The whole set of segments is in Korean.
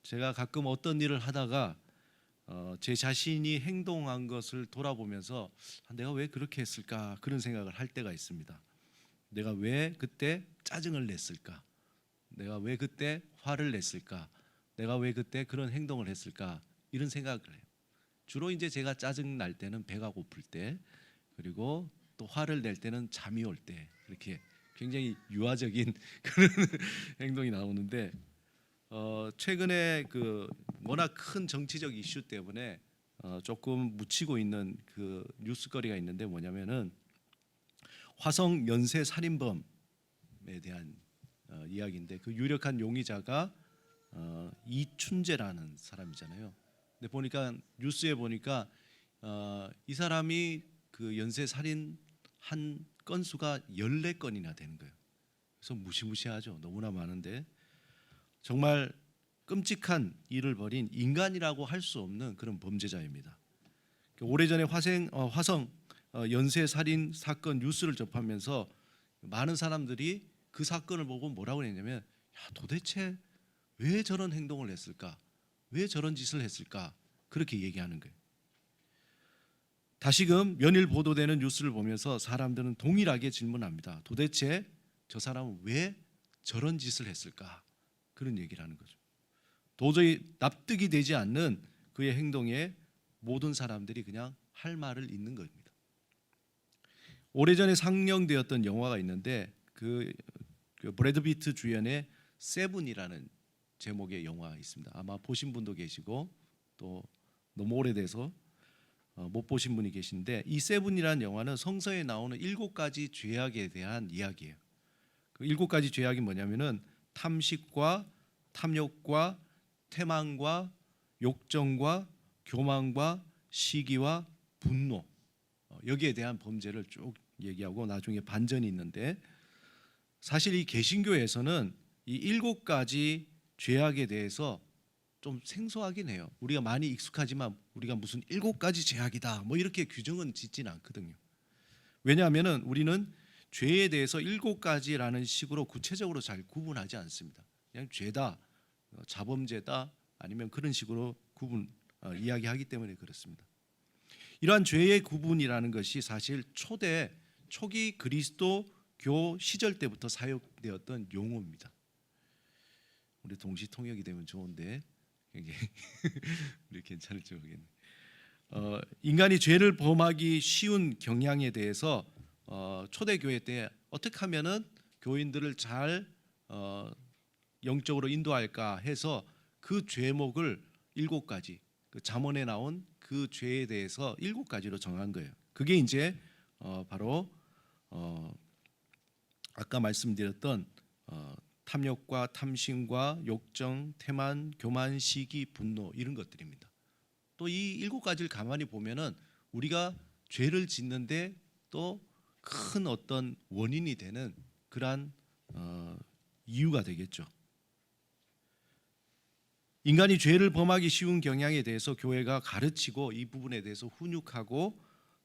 제가 가끔 어떤 일을 하다가 제 자신이 행동한 것을 돌아보면서 내가 왜 그렇게 했을까 그런 생각을 할 때가 있습니다. 내가 왜 그때 짜증을 냈을까? 내가 왜 그때 화를 냈을까? 내가 왜 그때 그런 행동을 했을까? 이런 생각을 해요. 주로 이제 제가 짜증 날 때는 배가 고플 때, 그리고 또 화를 낼 때는 잠이 올 때, 이렇게 굉장히 유아적인 그런 행동이 나오는데, 최근에 그 워낙 큰 정치적 이슈 때문에 조금 묻히고 있는 그 뉴스거리가 있는데, 뭐냐면은 화성 연쇄 살인범에 대한 이야기인데, 그 유력한 용의자가 이춘재라는 사람이잖아요. 근데 보니까 뉴스에 보니까 이 사람이 그 연쇄 살인 한 건수가 14건이나 되는 거예요. 그래서 무시무시하죠. 너무나 많은데 정말 끔찍한 일을 벌인 인간이라고 할 수 없는 그런 범죄자입니다. 오래전에 화성 연쇄 살인 사건 뉴스를 접하면서 많은 사람들이 그 사건을 보고 뭐라고 했냐면, 야, 도대체 왜 저런 행동을 했을까? 왜 저런 짓을 했을까? 그렇게 얘기하는 거예요. 다시금 연일 보도되는 뉴스를 보면서 사람들은 동일하게 질문합니다. 도대체 저 사람은 왜 저런 짓을 했을까? 그런 얘기를 하는 거죠. 도저히 납득이 되지 않는 그의 행동에 모든 사람들이 그냥 할 말을 잇는 겁니다. 오래전에 상영되었던 영화가 있는데 그 브래드 피트 주연의 세븐이라는 제목의 영화 있습니다. 아마 보신 분도 계시고 또 너무 오래돼서 못 보신 분이 계신데, 이 세븐이라는 영화는 성서에 나오는 7가지 죄악에 대한 이야기예요. 그 7가지 죄악이 뭐냐면은 탐식과 탐욕과 태만과 욕정과 교만과 시기와 분노, 여기에 대한 범죄를 쭉 얘기하고 나중에 반전이 있는데, 사실 이 개신교에서는 이 7가지 죄악에 대해서 좀 생소하긴 해요. 우리가 많이 익숙하지만 우리가 무슨 7가지 죄악이다 뭐 이렇게 규정은 짓지는 않거든요. 왜냐하면은 우리는 죄에 대해서 7가지라는 식으로 구체적으로 잘 구분하지 않습니다. 그냥 죄다, 자범죄다, 아니면 그런 식으로 이야기하기 때문에 그렇습니다. 이러한 죄의 구분이라는 것이 사실 초기 그리스도교 시절 때부터 사용되었던 용어입니다. 우리 동시통역이 되면 좋은데 굉장히 우리 괜찮을지 모르겠네. 인간이 죄를 범하기 쉬운 경향에 대해서 초대교회 때 어떻게 하면은 교인들을 잘 영적으로 인도할까 해서 그 죄목을 7가지, 그 잠언에 나온 그 죄에 대해서 7가지로 정한 거예요. 그게 이제 바로 아까 말씀드렸던 탐욕과 탐심과 욕정, 태만, 교만, 시기, 분노, 이런 것들입니다. 또 이 7가지를 가만히 보면은 우리가 죄를 짓는데 또 큰 어떤 원인이 되는 그러한 이유가 되겠죠. 인간이 죄를 범하기 쉬운 경향에 대해서 교회가 가르치고 이 부분에 대해서 훈육하고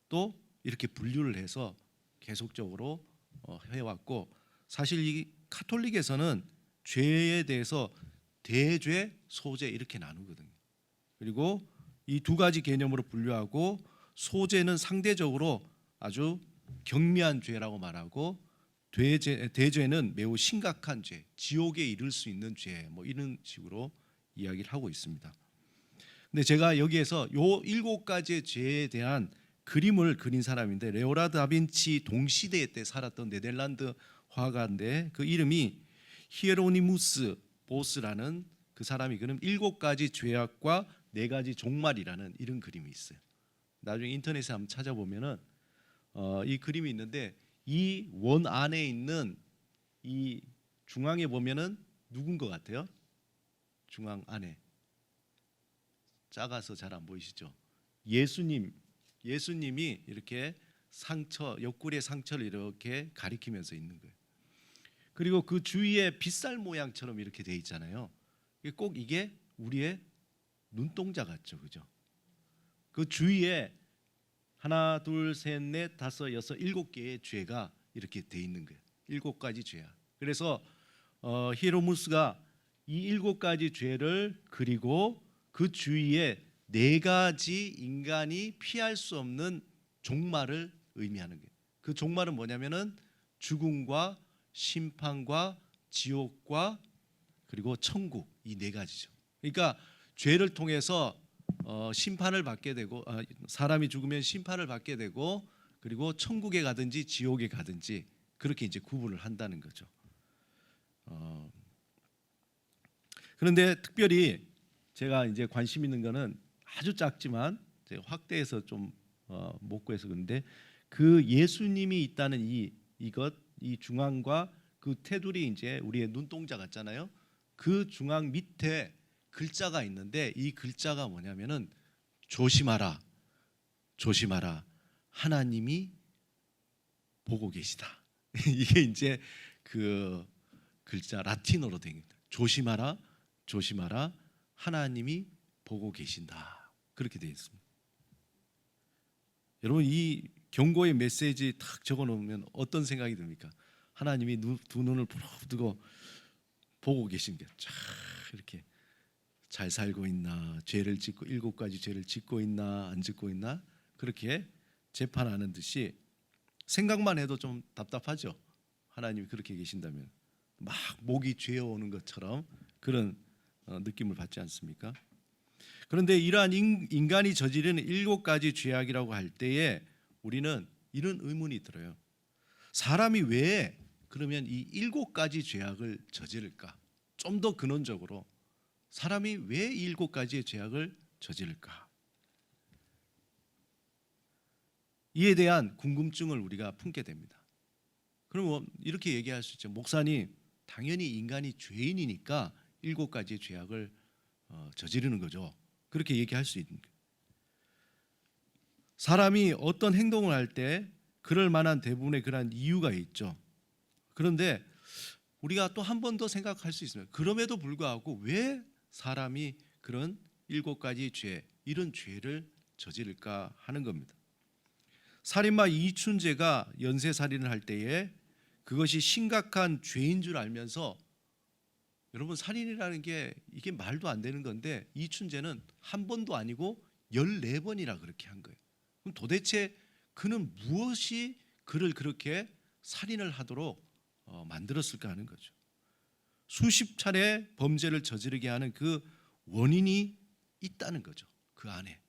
또 이렇게 분류를 해서 계속적으로 해왔고, 사실 이 카톨릭에서는 죄에 대해서 대죄, 소죄 이렇게 나누거든요. 그리고 이 2가지 개념으로 분류하고, 소죄는 상대적으로 아주 경미한 죄라고 말하고, 대죄는 매우 심각한 죄, 지옥에 이를 수 있는 죄, 뭐 이런 식으로 이야기를 하고 있습니다. 근데 제가 여기에서 요 7가지의 죄에 대한 그림을 그린 사람인데, 레오나르도 다빈치 동시대 때 살았던 네덜란드 화가인데 그 이름이 히에로니무스 보스라는 그 사람이 그린 7가지 죄악과 4가지 종말이라는 이런 그림이 있어요. 나중에 인터넷에 한번 찾아보면은 이 그림이 있는데, 이 원 안에 있는 이 중앙에 보면은 누군 것 같아요? 중앙 안에 작아서 잘 안 보이시죠? 예수님이 이렇게 옆구리에 상처를 이렇게 가리키면서 있는 거예요. 그리고 그 주위에 빗살 모양처럼 이렇게 돼 있잖아요. 꼭 이게 우리의 눈동자 같죠, 그죠? 그 주위에 하나, 둘, 셋, 넷, 다섯, 여섯, 7개의 죄가 이렇게 돼 있는 거예요. 7가지 죄야. 그래서 히에로무스가 이 7가지 죄를 그리고 그 주위에 4가지 인간이 피할 수 없는 종말을 의미하는 거예요. 그 종말은 뭐냐면은 죽음과 심판과 지옥과 그리고 천국, 이 4가지죠. 그러니까 죄를 통해서 심판을 받게 되고, 사람이 죽으면 심판을 받게 되고, 그리고 천국에 가든지 지옥에 가든지 그렇게 이제 구분을 한다는 거죠. 그런데 특별히 제가 이제 관심 있는 거는 아주 작지만 제가 확대해서 좀 못 구해서 그런데 그 예수님이 있다는 이 중앙과 그 테두리 이제 우리의 눈동자 같잖아요. 그 중앙 밑에 글자가 있는데 이 글자가 뭐냐면은 조심하라, 조심하라. 하나님이 보고 계시다. 이게 이제 그 글자 라틴어로 된 겁니다. 조심하라, 조심하라. 하나님이 보고 계신다. 그렇게 되어 있습니다. 여러분 이 경고의 메시지 탁 적어 놓으면 어떤 생각이 듭니까? 하나님이 두 눈을 부릅뜨고 보고 계신 게 쫙 이렇게 잘 살고 있나, 죄를 짓고 7가지 죄를 짓고 있나 안 짓고 있나 그렇게 재판하는 듯이 생각만 해도 좀 답답하죠. 하나님이 그렇게 계신다면 막 목이 죄어오는 것처럼 그런 느낌을 받지 않습니까? 그런데 이러한 인간이 저지르는 7가지 죄악이라고 할 때에 우리는 이런 의문이 들어요. 사람이 왜 그러면 이 7가지 죄악을 저지를까? 좀 더 근원적으로 사람이 왜 이 7가지의 죄악을 저지를까? 이에 대한 궁금증을 우리가 품게 됩니다. 그럼 이렇게 얘기할 수 있죠. 목사님, 당연히 인간이 죄인이니까 7가지의 죄악을 저지르는 거죠. 그렇게 얘기할 수 있는 거예요. 사람이 어떤 행동을 할 때 그럴 만한 대부분의 그러한 이유가 있죠. 그런데 우리가 또 한 번 더 생각할 수 있습니다. 그럼에도 불구하고 왜 사람이 그런 7가지 죄, 이런 죄를 저지를까 하는 겁니다. 살인마 이춘재가 연쇄살인을 할 때에 그것이 심각한 죄인 줄 알면서, 여러분 살인이라는 게 이게 말도 안 되는 건데 이춘재는 한 번도 아니고 14번이나 그렇게 한 거예요. 그럼 도대체 그는 무엇이 그를 그렇게 살인을 하도록 만들었을까 하는 거죠. 수십 차례 범죄를 저지르게 하는 그 원인이 있다는 거죠. 그 안에.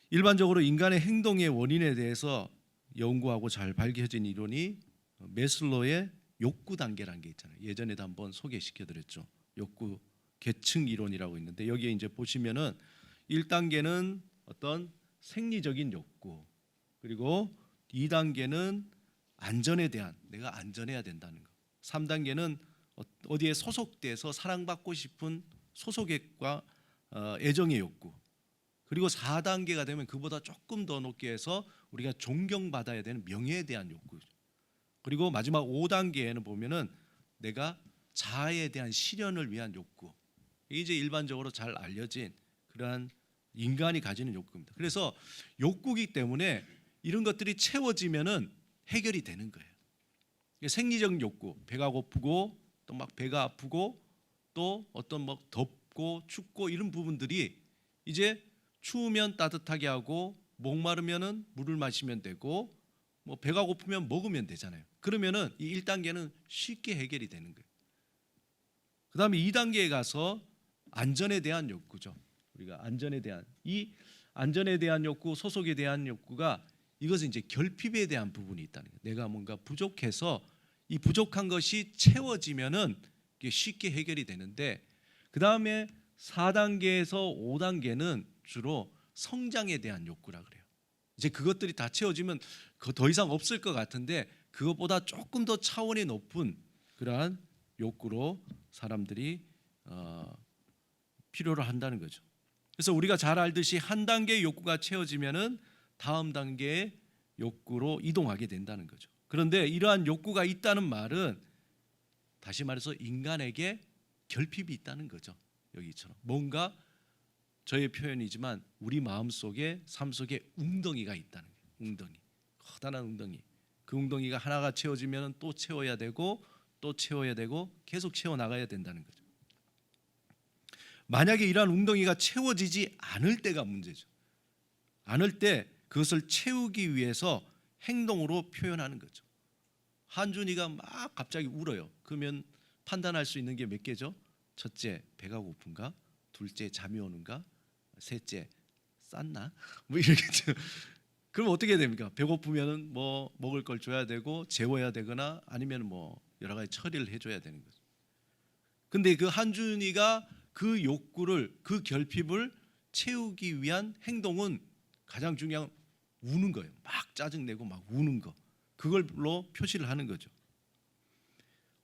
일반적으로 인간의 행동의 원인에 대해서 연구하고 잘 밝혀진 이론이 매슬로의 욕구 단계라는 게 있잖아요. 예전에도 한번 소개시켜 드렸죠. 욕구 계층 이론이라고 있는데 여기에 이제 보시면은 1단계는 어떤 생리적인 욕구, 그리고 2단계는 안전에 대한, 내가 안전해야 된다는 거. 3단계는 어디에 소속돼서 사랑받고 싶은 소속액과 애정의 욕구. 그리고 4단계가 되면 그보다 조금 더 높게 해서 우리가 존경받아야 되는 명예에 대한 욕구죠. 그리고 마지막 5단계에는 보면은 내가 자아에 대한 실현을 위한 욕구. 이게 이제 일반적으로 잘 알려진 그러한 인간이 가지는 욕구입니다. 그래서 욕구이기 때문에 이런 것들이 채워지면은 해결이 되는 거예요. 생리적 욕구, 배가 고프고 또 막 배가 아프고 또 어떤 뭐 덥고 춥고 이런 부분들이 이제 추우면 따뜻하게 하고 목마르면은 물을 마시면 되고 뭐 배가 고프면 먹으면 되잖아요. 그러면은 이 1단계는 쉽게 해결이 되는 거예요. 그다음에 2단계에 가서 안전에 대한 욕구죠. 우리가 안전에 대한 욕구, 소속에 대한 욕구가, 이것은 이제 결핍에 대한 부분이 있다는 거예요. 내가 뭔가 부족해서 이 부족한 것이 채워지면은 이게 쉽게 해결이 되는데, 그다음에 4단계에서 5단계는 주로 성장에 대한 욕구라 그래요. 이제 그것들이 다 채워지면 더 이상 없을 것 같은데 그것보다 조금 더 차원이 높은 그러한 욕구로 사람들이 필요로 한다는 거죠. 그래서 우리가 잘 알듯이 한 단계의 욕구가 채워지면은 다음 단계의 욕구로 이동하게 된다는 거죠. 그런데 이러한 욕구가 있다는 말은 다시 말해서 인간에게 결핍이 있다는 거죠. 여기처럼 뭔가, 저의 표현이지만 우리 마음속에, 삶 속에 웅덩이가 있다는 거예요. 웅덩이, 커다란 웅덩이. 그 웅덩이가 하나가 채워지면 또 채워야 되고 또 채워야 되고 계속 채워 나가야 된다는 거죠. 만약에 이러한 웅덩이가 채워지지 않을 때가 문제죠. 않을 때 그것을 채우기 위해서 행동으로 표현하는 거죠. 한준이가 막 갑자기 울어요. 그러면 판단할 수 있는 게 몇 개죠? 첫째, 배가 고픈가? 둘째, 잠이 오는가? 셋째, 쌌나? 뭐 이렇겠죠. 그럼 어떻게 해야 됩니까? 배고프면은 뭐 먹을 걸 줘야 되고 재워야 되거나 아니면 뭐 여러 가지 처리를 해줘야 되는 거죠. 근데 그 한준이가 그 욕구를, 그 결핍을 채우기 위한 행동은 가장 중요한 우는 거예요. 막 짜증내고 막 우는 거. 그걸로 표시를 하는 거죠.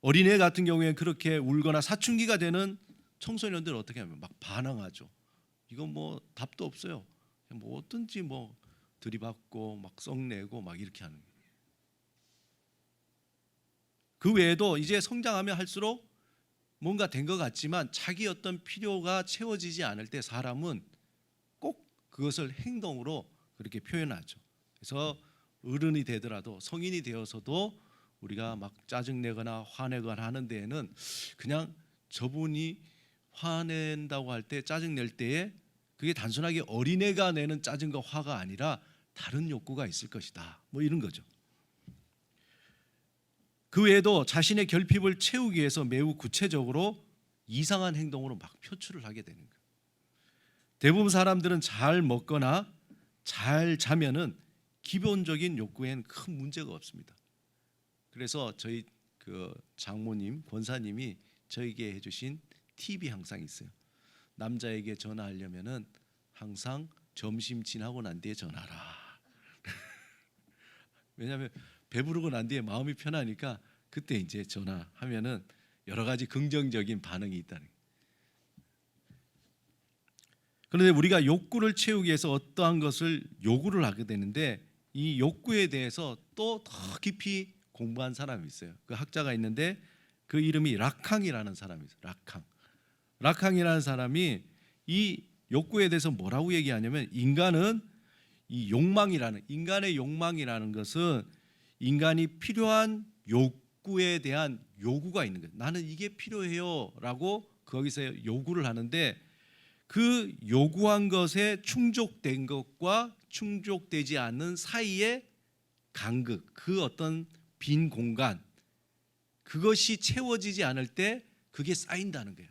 어린애 같은 경우에 그렇게 울거나 사춘기가 되는 청소년들은 어떻게 하면 막 반항하죠. 이건 뭐 답도 없어요. 뭐 어떤지 뭐 들이받고 막 썩내고 막 이렇게 하는 거예요. 그 외에도 이제 성장하면 할수록 뭔가 된 것 같지만 자기 어떤 필요가 채워지지 않을 때 사람은 꼭 그것을 행동으로 그렇게 표현하죠. 그래서 어른이 되더라도 성인이 되어서도 우리가 막 짜증내거나 화내거나 하는 데에는 그냥 저분이 화낸다고 할 때 짜증낼 때에 그게 단순하게 어린애가 내는 짜증과 화가 아니라 다른 욕구가 있을 것이다. 뭐 이런 거죠. 그 외에도 자신의 결핍을 채우기 위해서 매우 구체적으로 이상한 행동으로 막 표출을 하게 되는 거예요. 대부분 사람들은 잘 먹거나 잘 자면은 기본적인 욕구에는 큰 문제가 없습니다. 그래서 저희 그 장모님, 권사님이 저에게 해주신 팁이 항상 있어요. 남자에게 전화하려면은 항상 점심 지나고 난 뒤에 전화라. 왜냐하면 배부르고 난 뒤에 마음이 편하니까 그때 이제 전화하면은 여러 가지 긍정적인 반응이 있다는 거예요. 그런데 우리가 욕구를 채우기 위해서 어떠한 것을 요구를 하게 되는데 이 욕구에 대해서 또 더 깊이 공부한 사람이 있어요. 그 학자가 있는데 그 이름이 락항이라는 사람이 있어요. 락항이라는 사람이 이 욕구에 대해서 뭐라고 얘기하냐면 인간의 욕망이라는 것은 인간이 필요한 욕구에 대한 요구가 있는 거예요. 나는 이게 필요해요라고 거기서 요구를 하는데 그 요구한 것에 충족된 것과 충족되지 않는 사이의 간극, 그 어떤 빈 공간, 그것이 채워지지 않을 때 그게 쌓인다는 거예요.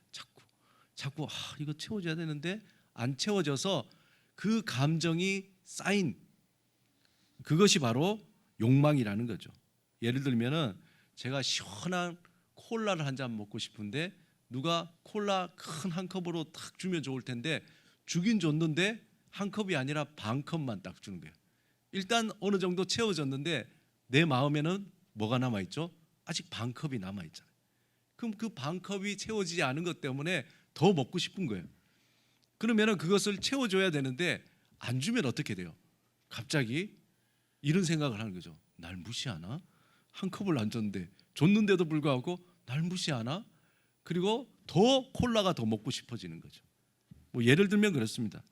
자꾸 이거 채워져야 되는데 안 채워져서 그 감정이 쌓인 그것이 바로 욕망이라는 거죠. 예를 들면은 제가 시원한 콜라를 한 잔 먹고 싶은데 누가 콜라 큰 한 컵으로 딱 주면 좋을 텐데 주긴 줬는데 한 컵이 아니라 반 컵만 딱 주는 거예요. 일단 어느 정도 채워졌는데 내 마음에는 뭐가 남아 있죠? 아직 반 컵이 남아 있잖아요. 그럼 그 반 컵이 채워지지 않은 것 때문에 더 먹고 싶은 거예요. 그러면은 그것을 채워줘야 되는데 안 주면 어떻게 돼요? 갑자기 이런 생각을 하는 거죠. 날 무시하나? 한 컵을 안 줬는데도 불구하고 날 무시하나? 그리고 더 콜라가 더 먹고 싶어지는 거죠. 뭐 예를 들면 그렇습니다.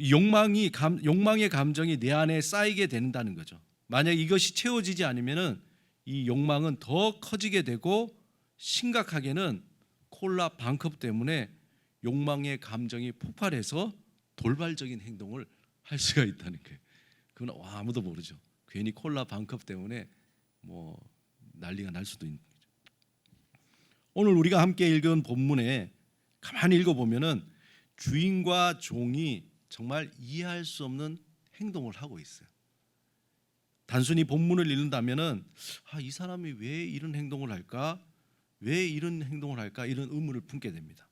욕망의 감정이 내 안에 쌓이게 된다는 거죠. 만약 이것이 채워지지 않으면은 이 욕망은 더 커지게 되고 심각하게는 콜라 반컵 때문에 욕망의 감정이 폭발해서 돌발적인 행동을 할 수가 있다는 거예요. 그건 아무도 모르죠. 괜히 콜라 반컵 때문에 뭐 난리가 날 수도 있는 거죠. 오늘 우리가 함께 읽은 본문에 가만히 읽어보면은 주인과 종이 정말 이해할 수 없는 행동을 하고 있어요. 단순히 본문을 읽는다면은 이 사람이 왜 이런 행동을 할까? 왜 이런 행동을 할까? 이런 의문을 품게 됩니다.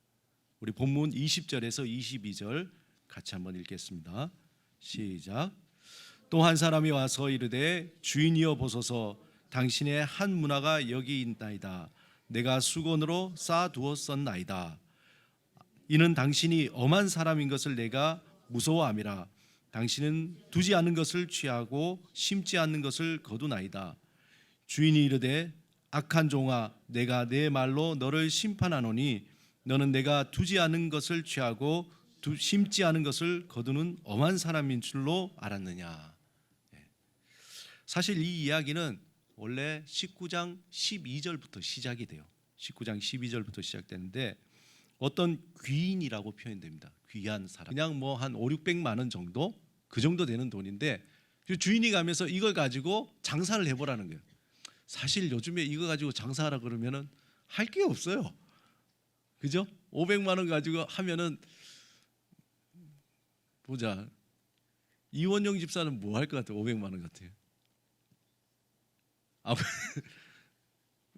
우리 본문 20절에서 22절 같이 한번 읽겠습니다. 시작. 또 한 사람이 와서 이르되 주인이여 보소서 당신의 한 문화가 여기 있나이다. 내가 수건으로 쌓아두었었나이다. 이는 당신이 엄한 사람인 것을 내가 무서워함이라. 당신은 두지 않는 것을 취하고 심지 않는 것을 거두나이다. 주인이 이르되 악한 종아 내가 내 말로 너를 심판하노니 너는 내가 두지 않은 것을 취하고 심지 않은 것을 거두는 엄한 사람인 줄로 알았느냐. 사실 이 이야기는 원래 19장 12절부터 시작이 돼요. 19장 12절부터 시작되는데 어떤 귀인이라고 표현됩니다. 귀한 사람. 그냥 뭐 한 5, 600만 원 정도 그 정도 되는 돈인데 그 주인이 가면서 이걸 가지고 장사를 해보라는 거예요. 사실 요즘에 이거 가지고 장사하라 그러면은 할 게 없어요. 그죠? 500만 원 가지고 하면은 보자. 이원영 집사는 뭐 할 것 같아요? 500만 원 같아요. 아,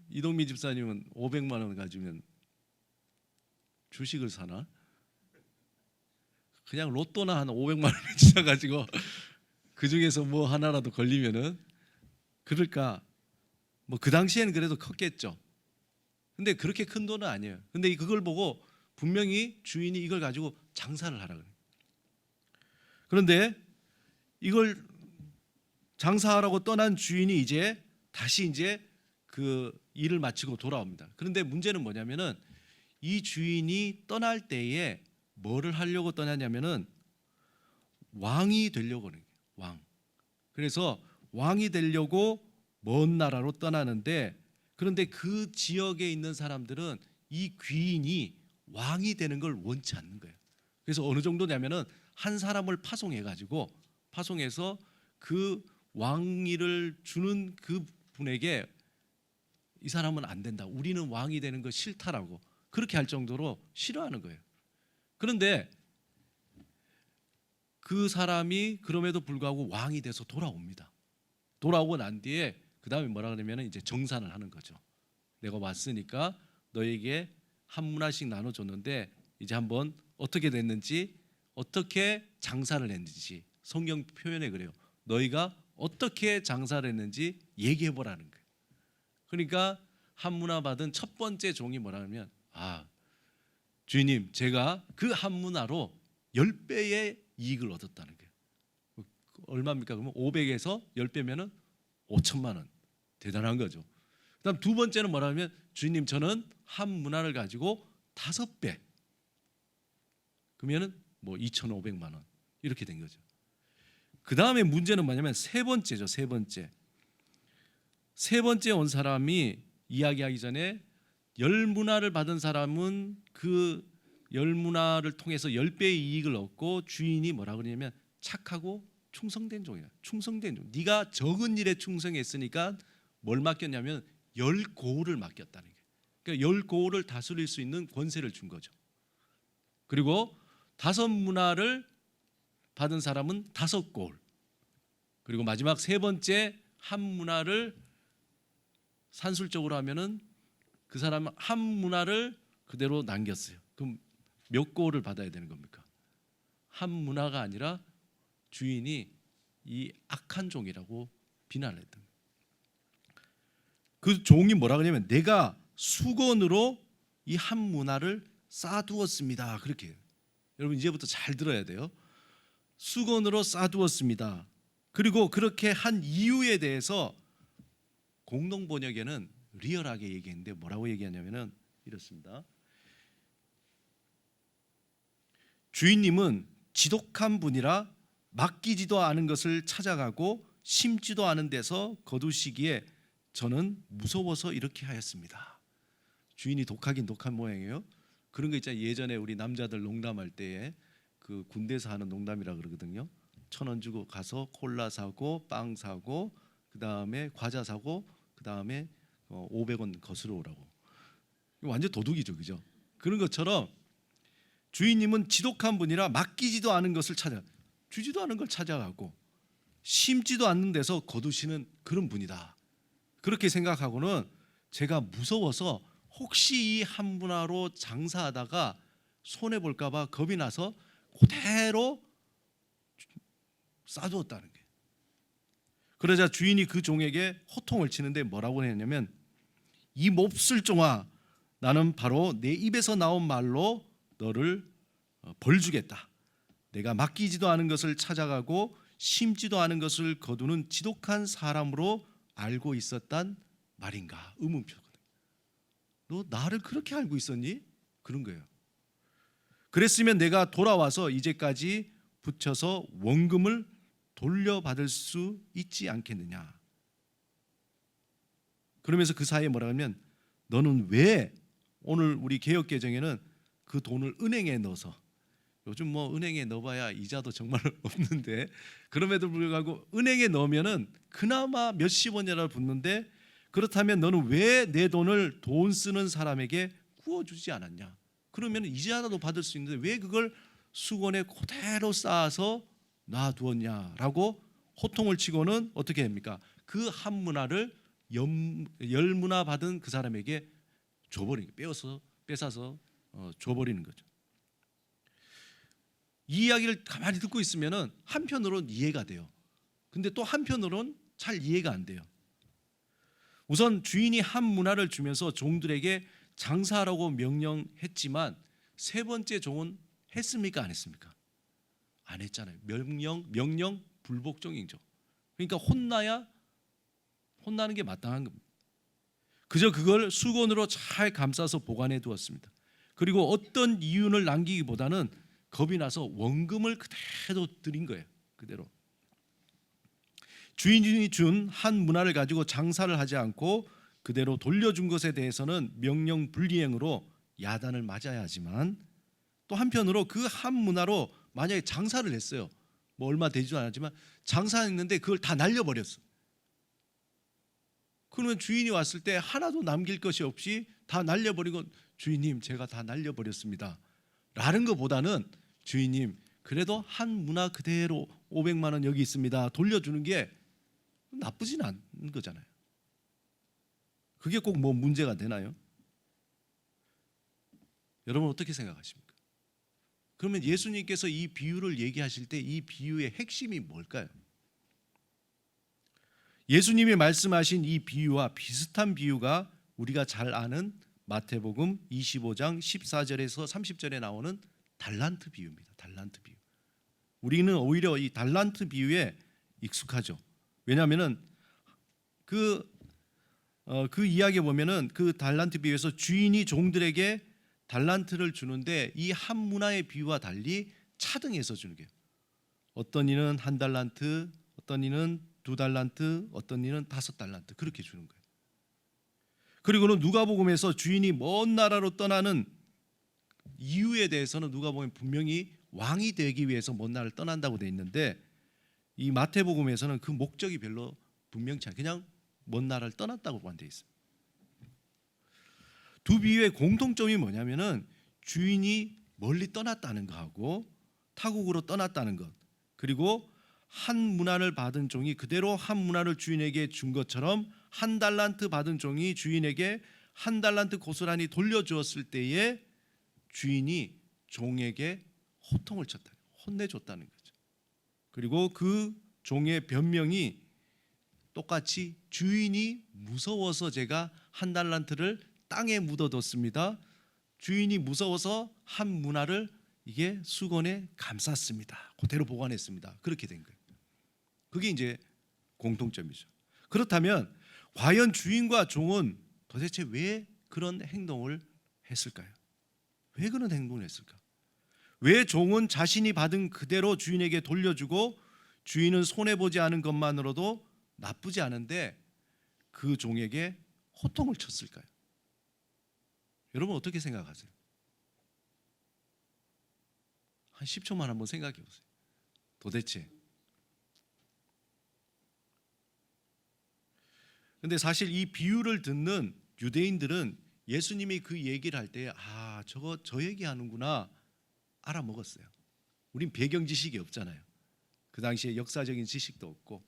이동민 집사님은 500만 원 가지면 주식을 사나? 그냥 로또나 한 500만 원 치자 가지고 그 중에서 뭐 하나라도 걸리면은 그럴까? 뭐 그 당시에는 그래도 컸겠죠. 근데 그렇게 큰 돈은 아니에요. 근데 그걸 보고 분명히 주인이 이걸 가지고 장사를 하라 그래요. 그런데 이걸 장사하라고 떠난 주인이 이제 다시 이제 그 일을 마치고 돌아옵니다. 그런데 문제는 뭐냐면은 이 주인이 떠날 때에 뭐를 하려고 떠나냐면은 왕이 되려고 하는 거예요. 왕. 그래서 왕이 되려고 먼 나라로 떠나는데 그런데 그 지역에 있는 사람들은 이 귀인이 왕이 되는 걸 원치 않는 거예요. 그래서 어느 정도냐면은 한 사람을 파송해서 그 왕위를 주는 그 분에게 이 사람은 안 된다. 우리는 왕이 되는 거 싫다라고 그렇게 할 정도로 싫어하는 거예요. 그런데 그 사람이 그럼에도 불구하고 왕이 돼서 돌아옵니다. 돌아오고 난 뒤에 그 다음에 뭐라 그러면 이제 정산을 하는 거죠. 내가 왔으니까 너에게 한 문화씩 나눠줬는데 이제 한번 어떻게 됐는지 어떻게 장사를 했는지 성경 표현에 그래요. 너희가 어떻게 장사를 했는지 얘기해 보라는 거예요. 그러니까 한 문화 받은 첫 번째 종이 뭐라 하면 주인님 제가 그 한 문화로 10배의 이익을 얻었다는 거예요. 얼마입니까? 그러면 500에서 10배면은 5천만 원. 대단한 거죠. 그다음 두 번째는 뭐라 하면 주인님 저는 한 문화를 가지고 5배. 그러면은 뭐 2,500만 원. 이렇게 된 거죠. 그다음에 문제는 뭐냐면 세 번째죠. 세 번째 온 사람이 이야기하기 전에 열 문화를 받은 사람은 그 열 문화를 통해서 10배의 이익을 얻고 주인이 뭐라 그러냐면 착하고 충성된 종이야. 충성된 종. 네가 적은 일에 충성했으니까 뭘 맡겼냐면 10고을을 맡겼다는 거예요. 그러니까 10고을을 다스릴 수 있는 권세를 준 거죠. 그리고 5문화를 받은 사람은 5고을. 그리고 마지막 세 번째 한 문화를 산술적으로 하면은 그 사람은 한 문화를 그대로 남겼어요. 그럼 몇 고을을 받아야 되는 겁니까? 한 문화가 아니라 주인이 이 악한 종이라고 비난을 했던 거예요. 그 종이 뭐라 그러냐면 내가 수건으로 이 한 문화를 쌓아두었습니다. 그렇게 해요. 여러분 이제부터 잘 들어야 돼요. 수건으로 쌓아두었습니다. 그리고 그렇게 한 이유에 대해서 공동 번역에는 리얼하게 얘기했는데 뭐라고 얘기하냐면은 이렇습니다. 주인님은 지독한 분이라 맡기지도 않은 것을 찾아가고 심지도 않은 데서 거두시기에 저는 무서워서 이렇게 하였습니다. 주인이 독하긴 독한 모양이에요. 그런 거 있잖아요. 예전에 우리 남자들 농담할 때에 그 군대에서 하는 농담이라 그러거든요. 1,000원 주고 가서 콜라 사고 빵 사고 그 다음에 과자 사고 그 다음에 500원 거스러 오라고. 완전 도둑이죠, 그죠? 그런 것처럼 주인님은 지독한 분이라 맡기지도 않은 것을 주지도 않은 걸 찾아가고 심지도 않는 데서 거두시는 그런 분이다. 그렇게 생각하고는 제가 무서워서 혹시 이 한 문화로 장사하다가 손해 볼까 봐 겁이 나서 그대로 싸두었다는 거예요. 그러자 주인이 그 종에게 호통을 치는데 뭐라고 했냐면 이 몹쓸 종아 나는 바로 내 입에서 나온 말로 너를 벌주겠다. 내가 맡기지도 않은 것을 찾아가고 심지도 않은 것을 거두는 지독한 사람으로 알고 있었단 말인가. 의문표거든. 너 나를 그렇게 알고 있었니? 그런 거예요. 그랬으면 내가 돌아와서 이제까지 붙여서 원금을 돌려받을 수 있지 않겠느냐. 그러면서 그 사이에 뭐라 하면 너는 왜 오늘 우리 개역 개정에는 그 돈을 은행에 넣어서 요즘 뭐 은행에 넣어봐야 이자도 정말 없는데 그럼에도 불구하고 은행에 넣으면은 그나마 몇십 원이라도 붙는데 그렇다면 너는 왜 내 돈을 돈 쓰는 사람에게 구워주지 않았냐? 그러면 이자라도 받을 수 있는데 왜 그걸 수건에 그대로 쌓아서 놔두었냐라고 호통을 치고는 어떻게 합니까? 그 한 문화를 열 문화 받은 그 사람에게 줘버리는 거예요. 뺏어서 줘버리는 거죠. 이 이야기를 가만히 듣고 있으면은 한편으로는 이해가 돼요. 근데 또 한편으로는 잘 이해가 안 돼요. 우선 주인이 한 문화를 주면서 종들에게 장사하라고 명령했지만 세 번째 종은 했습니까? 안 했습니까? 안 했잖아요. 명령 불복종이죠. 그러니까 혼나는 게 마땅한 겁니다. 그저 그걸 수건으로 잘 감싸서 보관해 두었습니다. 그리고 어떤 이윤을 남기기보다는 겁이 나서 원금을 그대로 드린 거예요. 그대로. 주인이 준 한 문화를 가지고 장사를 하지 않고 그대로 돌려준 것에 대해서는 명령 불이행으로 야단을 맞아야 하지만 또 한편으로 그 한 문화로 만약에 장사를 했어요. 뭐 얼마 되지도 않았지만 장사했는데 그걸 다 날려버렸어. 그러면 주인이 왔을 때 하나도 남길 것이 없이 다 날려버리고 주인님 제가 다 날려버렸습니다 라는 것보다는 주인님 그래도 한 문화 그대로 500만 원 여기 있습니다 돌려주는 게 나쁘진 않은 거잖아요. 그게 꼭 뭐 문제가 되나요? 여러분 어떻게 생각하십니까? 그러면 예수님께서 이 비유를 얘기하실 때 이 비유의 핵심이 뭘까요? 예수님이 말씀하신 이 비유와 비슷한 비유가 우리가 잘 아는 마태복음 25장 14절에서 30절에 나오는 달란트 비유입니다. 달란트 비유. 우리는 오히려 이 달란트 비유에 익숙하죠. 왜냐하면은 그 이야기에 보면은 그 달란트 비유에서 주인이 종들에게 달란트를 주는데 이 한 문화의 비유와 달리 차등해서 주는 거예요. 어떤 이는 한 달란트, 어떤 이는 두 달란트, 어떤 이는 5달란트 그렇게 주는 거예요. 그리고는 누가복음에서 주인이 먼 나라로 떠나는 이유에 대해서는 누가복음에 분명히 왕이 되기 위해서 먼 나라를 떠난다고 돼 있는데 이 마태복음에서는 그 목적이 별로 분명치 않게 그냥 먼 나라를 떠났다고만 돼 있어요. 두 비유의 공통점이 뭐냐면은 주인이 멀리 떠났다는 거하고 타국으로 떠났다는 것 그리고 한 문화를 받은 종이 그대로 한 문화를 주인에게 준 것처럼 한 달란트 받은 종이 주인에게 한 달란트 고스란히 돌려주었을 때에 주인이 종에게 호통을 쳤다, 혼내줬다는 거죠. 그리고 그 종의 변명이 똑같이 주인이 무서워서 제가 한 달란트를 땅에 묻어뒀습니다. 주인이 무서워서 한 문화를 이게 수건에 감쌌습니다. 그대로 보관했습니다. 그렇게 된 거예요. 그게 이제 공통점이죠. 그렇다면 과연 주인과 종은 도대체 왜 그런 행동을 했을까요? 왜 그런 행동을 했을까? 왜 종은 자신이 받은 그대로 주인에게 돌려주고 주인은 손해보지 않은 것만으로도 나쁘지 않은데 그 종에게 호통을 쳤을까요? 여러분 어떻게 생각하세요? 한 10초만 한번 생각해 보세요. 도대체. 근데 사실 이 비유를 듣는 유대인들은 예수님이 그 얘기를 할 때 저 얘기하는구나 알아먹었어요. 우린 배경 지식이 없잖아요. 그 당시에 역사적인 지식도 없고.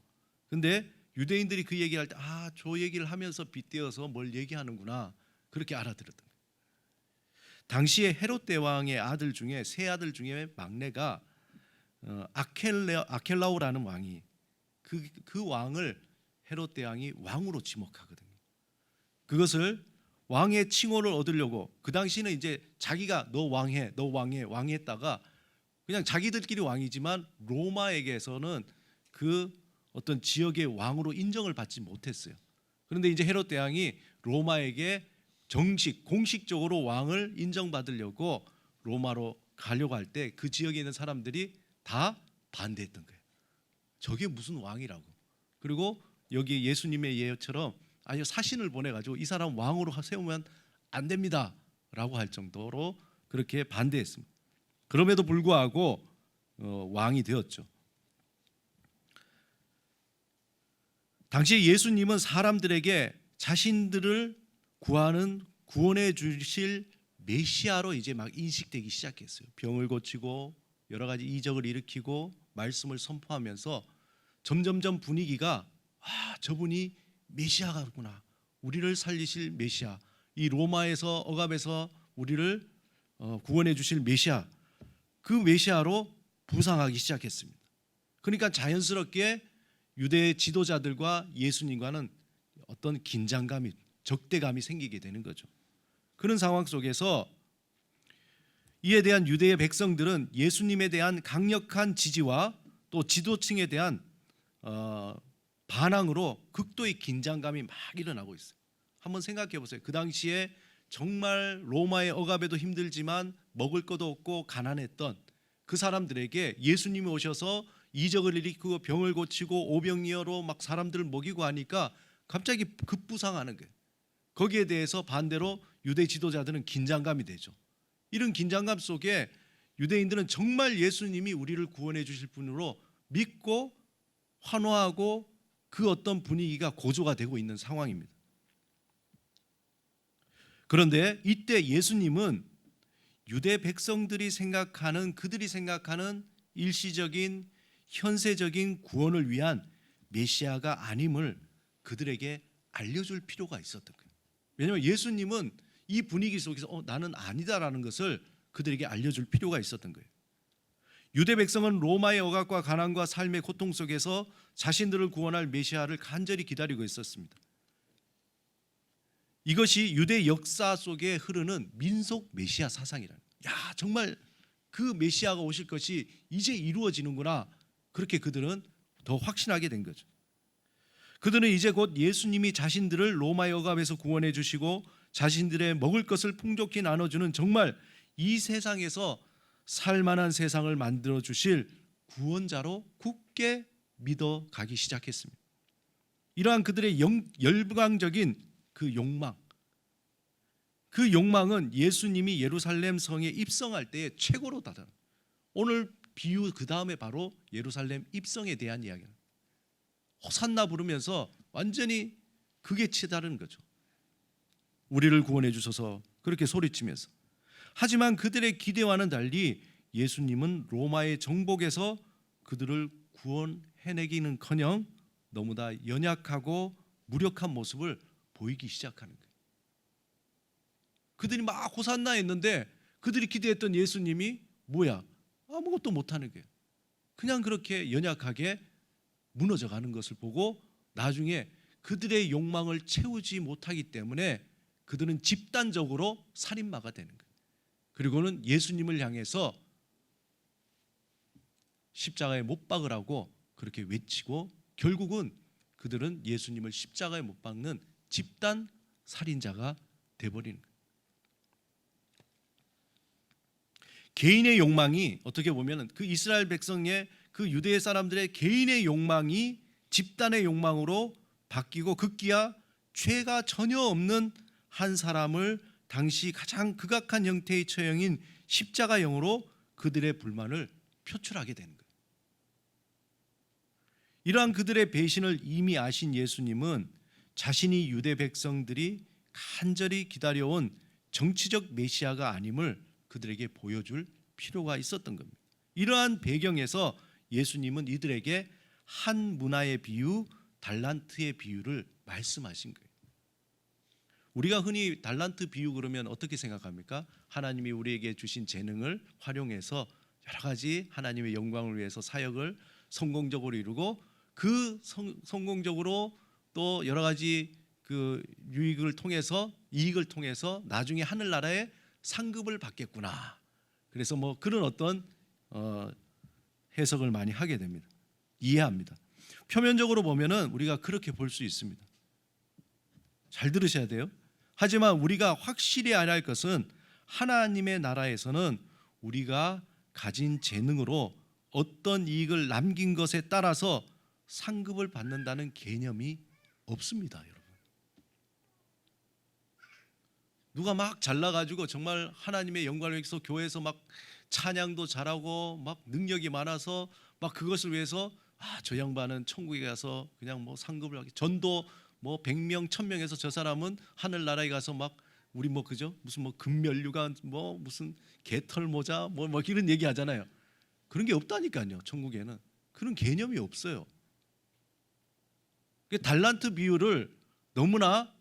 근데 유대인들이 그 얘기를 할 때 저 얘기를 하면서 빗대어서 뭘 얘기하는구나 그렇게 알아들었던 거예요. 당시에 헤롯 대왕의 아들 중에 세 아들 중에 막내가 아켈라오라는 왕이 그 왕을 헤롯 대왕이 왕으로 지목하거든요. 그것을 왕의 칭호를 얻으려고 그 당시는 이제 자기가 너 왕해 왕했다가 그냥 자기들끼리 왕이지만 로마에게서는 그 어떤 지역의 왕으로 인정을 받지 못했어요. 그런데 이제 헤롯 대왕이 로마에게 공식적으로 왕을 인정받으려고 로마로 가려고 할 때 그 지역에 있는 사람들이 다 반대했던 거예요. 저게 무슨 왕이라고. 그리고 여기 예수님의 예처럼 아니요 사신을 보내가지고 이 사람 왕으로 세우면 안 됩니다라고 할 정도로 그렇게 반대했습니다. 그럼에도 불구하고 왕이 되었죠. 당시 예수님은 사람들에게 자신들을 구원해 주실 메시아로 이제 막 인식되기 시작했어요. 병을 고치고 여러 가지 이적을 일으키고 말씀을 선포하면서 점점점 분위기가 저분이 메시아가구나. 우리를 살리실 메시아. 이 로마에서 억압에서 우리를 구원해 주실 메시아. 그 메시아로 부상하기 시작했습니다. 그러니까 자연스럽게 유대 지도자들과 예수님과는 어떤 긴장감이 적대감이 생기게 되는 거죠. 그런 상황 속에서 이에 대한 유대의 백성들은 예수님에 대한 강력한 지지와 또 지도층에 대한 반항으로 극도의 긴장감이 막 일어나고 있어요. 한번 생각해 보세요. 그 당시에 정말 로마의 억압에도 힘들지만 먹을 것도 없고 가난했던 그 사람들에게 예수님이 오셔서 이적을 일으키고 병을 고치고 오병이어로 막 사람들을 먹이고 하니까 갑자기 급부상하는 거예요. 거기에 대해서 반대로 유대 지도자들은 긴장감이 되죠. 이런 긴장감 속에 유대인들은 정말 예수님이 우리를 구원해 주실 분으로 믿고 환호하고 그 어떤 분위기가 고조가 되고 있는 상황입니다. 그런데 이때 예수님은 유대 백성들이 그들이 생각하는 일시적인 현세적인 구원을 위한 메시아가 아님을 그들에게 알려줄 필요가 있었던 거예요. 왜냐하면 예수님은 이 분위기 속에서 나는 아니다라는 것을 그들에게 알려줄 필요가 있었던 거예요. 유대 백성은 로마의 억압과 가난과 삶의 고통 속에서 자신들을 구원할 메시아를 간절히 기다리고 있었습니다. 이것이 유대 역사 속에 흐르는 민속 메시아 사상이라는 거예요. 정말 그 메시아가 오실 것이 이제 이루어지는구나. 그렇게 그들은 더 확신하게 된 거죠. 그들은 이제 곧 예수님이 자신들을 로마의 억압에서 구원해 주시고 자신들의 먹을 것을 풍족히 나눠주는 정말 이 세상에서 살만한 세상을 만들어 주실 구원자로 굳게 믿어가기 시작했습니다. 이러한 그들의 열광적인 그 욕망은 예수님이 예루살렘 성에 입성할 때의 최고로 다다른, 오늘 비유 그 다음에 바로 예루살렘 입성에 대한 이야기입니다. 호산나 부르면서 완전히 그게 치다른 거죠. 우리를 구원해 주셔서 그렇게 소리치면서. 하지만 그들의 기대와는 달리 예수님은 로마의 정복에서 그들을 구원해내기는커녕 너무나 연약하고 무력한 모습을 보이기 시작하는 거예요. 그들이 막 호산나 했는데 그들이 기대했던 예수님이 뭐야? 아무것도 못하는 거예요. 그냥 그렇게 연약하게 무너져가는 것을 보고 나중에 그들의 욕망을 채우지 못하기 때문에 그들은 집단적으로 살인마가 되는 거예요. 그리고는 예수님을 향해서 십자가에 못 박으라고 그렇게 외치고 결국은 그들은 예수님을 십자가에 못 박는 집단 살인자가 돼버리는 거예요. 개인의 욕망이 어떻게 보면 그 이스라엘 백성의 그 유대 사람들의 개인의 욕망이 집단의 욕망으로 바뀌고 급기야 죄가 전혀 없는 한 사람을 당시 가장 극악한 형태의 처형인 십자가형으로 그들의 불만을 표출하게 되는 거예요. 이러한 그들의 배신을 이미 아신 예수님은 자신이 유대 백성들이 간절히 기다려온 정치적 메시아가 아님을 그들에게 보여줄 필요가 있었던 겁니다. 이러한 배경에서 예수님은 이들에게 한 문화의 비유, 달란트의 비유를 말씀하신 거예요. 우리가 흔히 달란트 비유 그러면 어떻게 생각합니까? 하나님이 우리에게 주신 재능을 활용해서 여러 가지 하나님의 영광을 위해서 사역을 성공적으로 이루고 그 성공적으로 또 여러 가지 그 이익을 통해서 나중에 하늘나라에 상급을 받겠구나. 그래서 뭐 그런 어떤 해석을 많이 하게 됩니다. 이해합니다. 표면적으로 보면은 우리가 그렇게 볼 수 있습니다. 잘 들으셔야 돼요. 하지만 우리가 확실히 알아야 할 것은 하나님의 나라에서는 우리가 가진 재능으로 어떤 이익을 남긴 것에 따라서 상급을 받는다는 개념이 없습니다, 여러분. 누가 막 잘나가지고 정말 하나님의 영광을 위해서 교회에서 막 찬양도 잘하고 막 능력이 많아서 막 그것을 위해서 저 양반은 천국에 가서 그냥 뭐 상급을 하게 전도 뭐 100명 1000명에서 저 사람은 하늘나라에 가서 막 우리 뭐 그죠 무슨 뭐 금면류관 뭐 무슨 개털 모자 뭐 이런 얘기 하잖아요. 그런 게 없다니까요. 천국에는 그런 개념이 없어요. 달란트 비유를 너무나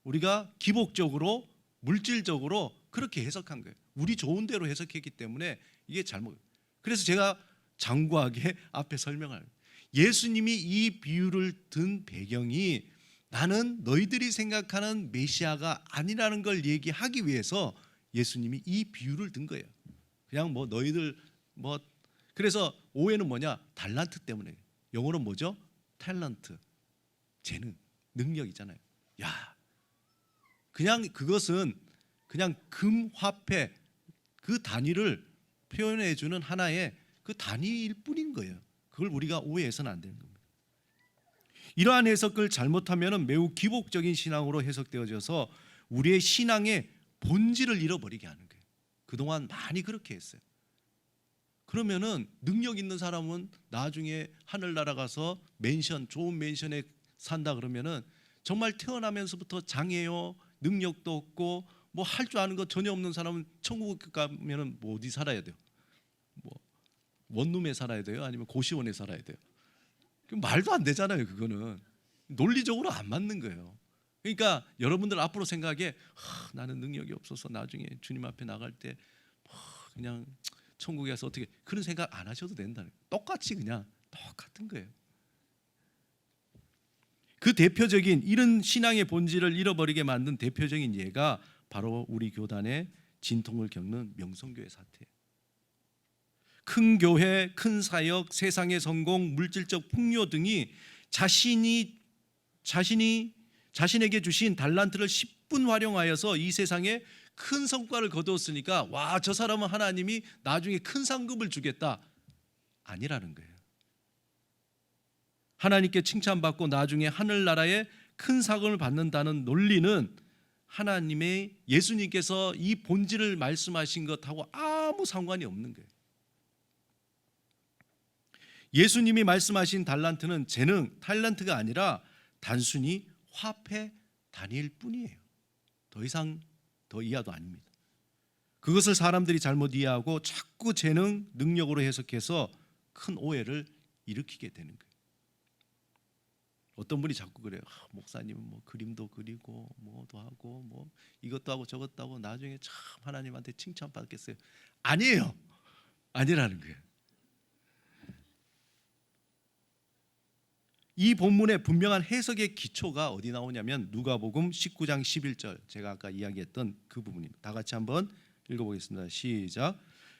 우리가 기복적으로 물질적으로 그렇게 해석한 거예요. 우리 좋은 대로 해석했기 때문에 이게 잘못. 그래서 제가 장구하게 앞에 설명을 예수님이 이 비유를 든 배경이 나는 너희들이 생각하는 메시아가 아니라는 걸 얘기하기 위해서 예수님이 이 비유를 든 거예요. 그냥 뭐 너희들 뭐 그래서 오해는 뭐냐? 달란트 때문에. 영어로 뭐죠? 탤런트. 재능, 능력이잖아요. 야, 그냥 그것은 그냥 금 화폐 그 단위를 표현해 주는 하나의 그 단위일 뿐인 거예요. 그걸 우리가 오해해서는 안 되는 겁니다. 이러한 해석을 잘못하면 매우 기복적인 신앙으로 해석되어져서 우리의 신앙의 본질을 잃어버리게 하는 거예요. 그동안 많이 그렇게 했어요. 그러면은 능력 있는 사람은 나중에 하늘나라 가서 맨션, 좋은 맨션에 산다 그러면은 정말 태어나면서부터 장애요, 능력도 없고 뭐 할 줄 아는 거 전혀 없는 사람은 천국 가면은 뭐 어디 살아야 돼요? 뭐 원룸에 살아야 돼요? 아니면 고시원에 살아야 돼요? 말도 안 되잖아요. 그거는 논리적으로 안 맞는 거예요. 그러니까 여러분들 앞으로 생각에 나는 능력이 없어서 나중에 주님 앞에 나갈 때 그냥 천국에 가서 어떻게 그런 생각 안 하셔도 된다는 거예요. 똑같이 그냥 똑같은 거예요. 그 대표적인 이런 신앙의 본질을 잃어버리게 만든 대표적인 예가 바로 우리 교단의 진통을 겪는 명성교회 사태예요. 큰 교회, 큰 사역, 세상의 성공, 물질적 풍요 등이 자신에게 주신 달란트를 10분 활용하여서 이 세상에 큰 성과를 거두었으니까 와, 저 사람은 하나님이 나중에 큰 상급을 주겠다. 아니라는 거예요. 하나님께 칭찬받고 나중에 하늘나라에 큰 상을 받는다는 논리는 하나님의 예수님께서 이 본질을 말씀하신 것하고 아무 상관이 없는 거예요. 예수님이 말씀하신 달란트는 재능, 탤런트가 아니라 단순히 화폐 단위일 뿐이에요. 더 이상 더 이하도 아닙니다. 그것을 사람들이 잘못 이해하고 자꾸 재능, 능력으로 해석해서 큰 오해를 일으키게 되는 거예요. 어떤 분이 자꾸 그래요. 목사님은 뭐 그림도 그리고 뭐도 하고 뭐 이것도 하고 저것도 하고 나중에 참 하나님한테 칭찬받겠어요. 아니에요. 아니라는 거예요. 이 본문의 분명한 해석의 기초가 어디 나오냐면 누가복음 19장 11절 제가 아까 이야기했던 그 부분입니다. 다 같이 한번 읽어보겠습니다. 시작.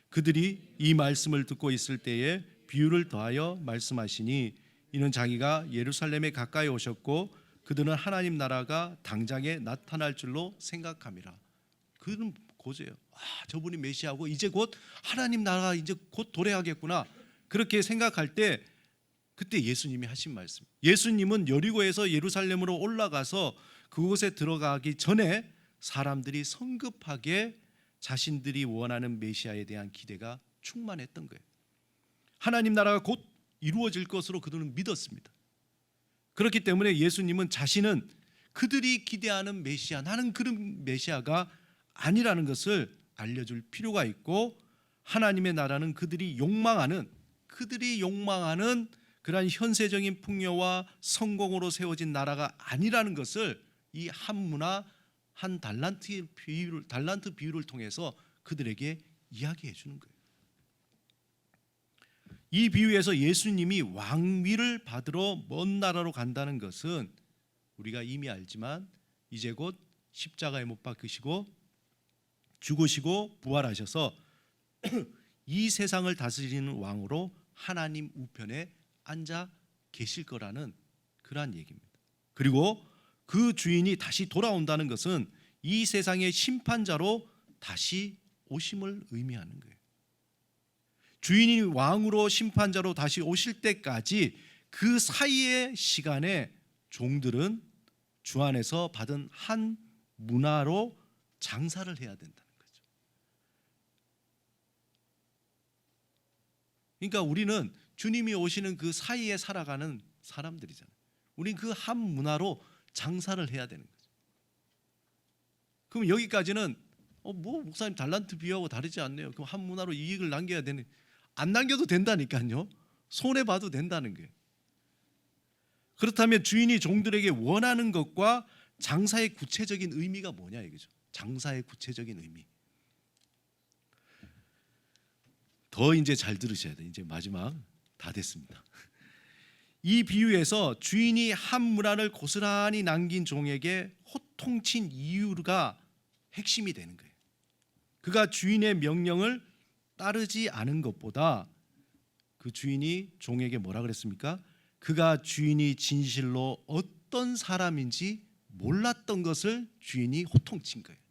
그들이 이 말씀을 듣고 있을 때에 비유를 더하여 말씀하시니 이는 자기가 예루살렘에 가까이 오셨고 그들은 하나님 나라가 당장에 나타날 줄로 생각함이라. 그는 고제요. 저분이 메시아고 이제 곧 하나님 나라가 이제 곧 도래하겠구나. 그렇게 생각할 때 그때 예수님이 하신 말씀. 예수님은 여리고에서 예루살렘으로 올라가서 그곳에 들어가기 전에 사람들이 성급하게 자신들이 원하는 메시아에 대한 기대가 충만했던 거예요. 하나님 나라가 곧 이루어질 것으로 그들은 믿었습니다. 그렇기 때문에 예수님은 자신은 그들이 기대하는 메시아, 나는 그런 메시아가 아니라는 것을 알려줄 필요가 있고 하나님의 나라는 그들이 욕망하는 그러한 현세적인 풍요와 성공으로 세워진 나라가 아니라는 것을 이 한 문화 한 달란트 비유를 통해서 그들에게 이야기해 주는 거예요. 이 비유에서 예수님이 왕위를 받으러 먼 나라로 간다는 것은 우리가 이미 알지만 이제 곧 십자가에 못 박히시고 죽으시고 부활하셔서 이 세상을 다스리는 왕으로 하나님 우편에 앉아 계실 거라는 그러한 얘기입니다. 그리고 그 주인이 다시 돌아온다는 것은 이 세상의 심판자로 다시 오심을 의미하는 거예요. 주인이 왕으로 심판자로 다시 오실 때까지 그 사이의 시간에 종들은 주 안에서 받은 한 문화로 장사를 해야 된다는 거죠. 그러니까 우리는 주님이 오시는 그 사이에 살아가는 사람들이잖아요. 우린 그 한 문화로 장사를 해야 되는 거죠. 그럼 여기까지는 뭐 목사님 달란트 비유하고 다르지 않네요. 그럼 한 문화로 이익을 남겨야 되는, 안 남겨도 된다니까요. 손해 봐도 된다는 거예요. 그렇다면 주인이 종들에게 원하는 것과 장사의 구체적인 의미가 뭐냐 이거죠. 장사의 구체적인 의미. 더 이제 잘 들으셔야 돼요. 이제 마지막 다 됐습니다. 이 비유에서 주인이 한 문화를 고스란히 남긴 종에게 호통친 이유가 핵심이 되는 거예요. 그가 주인의 명령을 따르지 않은 것보다 그 주인이 종에게 뭐라 그랬습니까? 그가 주인이 진실로 어떤 사람인지 몰랐던 것을 주인이 호통친 거예요.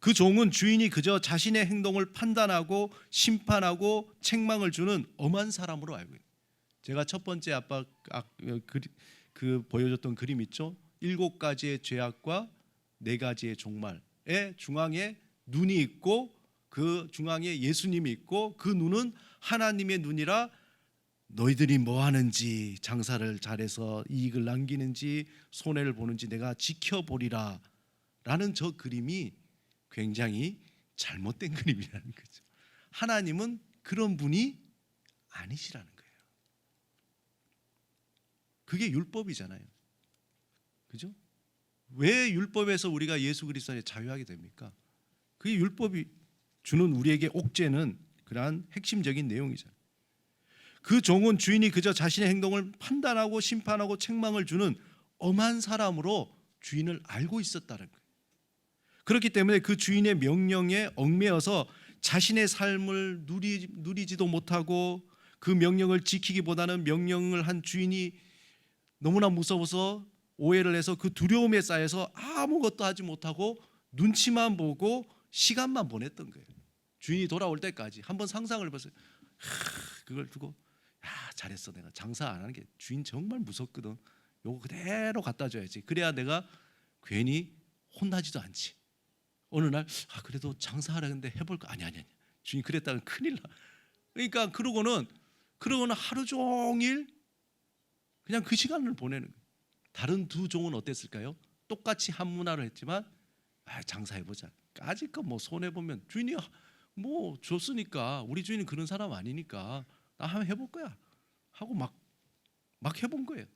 그 종은 주인이 그저 자신의 행동을 판단하고 심판하고 책망을 주는 엄한 사람으로 알고 있어요. 제가 첫 번째 아빠 그 보여줬던 그림 있죠? 7가지의 죄악과 4가지의 종말의 중앙에 눈이 있고 그 중앙에 예수님이 있고 그 눈은 하나님의 눈이라 너희들이 뭐 하는지 장사를 잘해서 이익을 남기는지 손해를 보는지 내가 지켜보리라 라는 저 그림이 굉장히 잘못된 그림이라는 거죠. 하나님은 그런 분이 아니시라는 거예요. 그게 율법이잖아요. 그죠? 왜 율법에서 우리가 예수 그리스도 안에 자유하게 됩니까? 그게 율법이 주는 우리에게 옥죄는 그러한 핵심적인 내용이잖아요. 그 종은 주인이 그저 자신의 행동을 판단하고 심판하고 책망을 주는 엄한 사람으로 주인을 알고 있었다는 거예요. 그렇기 때문에 그 주인의 명령에 얽매여서 자신의 삶을 누리지도 못하고 그 명령을 지키기보다는 명령을 한 주인이 너무나 무서워서 오해를 해서 그 두려움에 쌓여서 아무것도 하지 못하고 눈치만 보고 시간만 보냈던 거예요. 주인이 돌아올 때까지. 한번 상상을 해보세요. 그걸 두고 잘했어, 내가 장사 안 하는 게 주인 정말 무섭거든. 요거 그대로 갖다 줘야지. 그래야 내가 괜히 혼나지도 않지. 어느 날 그래도 장사하려는데 해볼까? 아니. 주인 그랬다면 큰일 나. 그러니까 그러고는 하루 종일 그냥 그 시간을 보내는 거예요. 다른 두 종은 어땠을까요? 똑같이 한 문화를 했지만 장사해보자. 까짓거 뭐 손해보면 주인이 뭐 줬으니까, 우리 주인은 그런 사람 아니니까 나 한번 해볼 거야 하고 막 해본 거예요.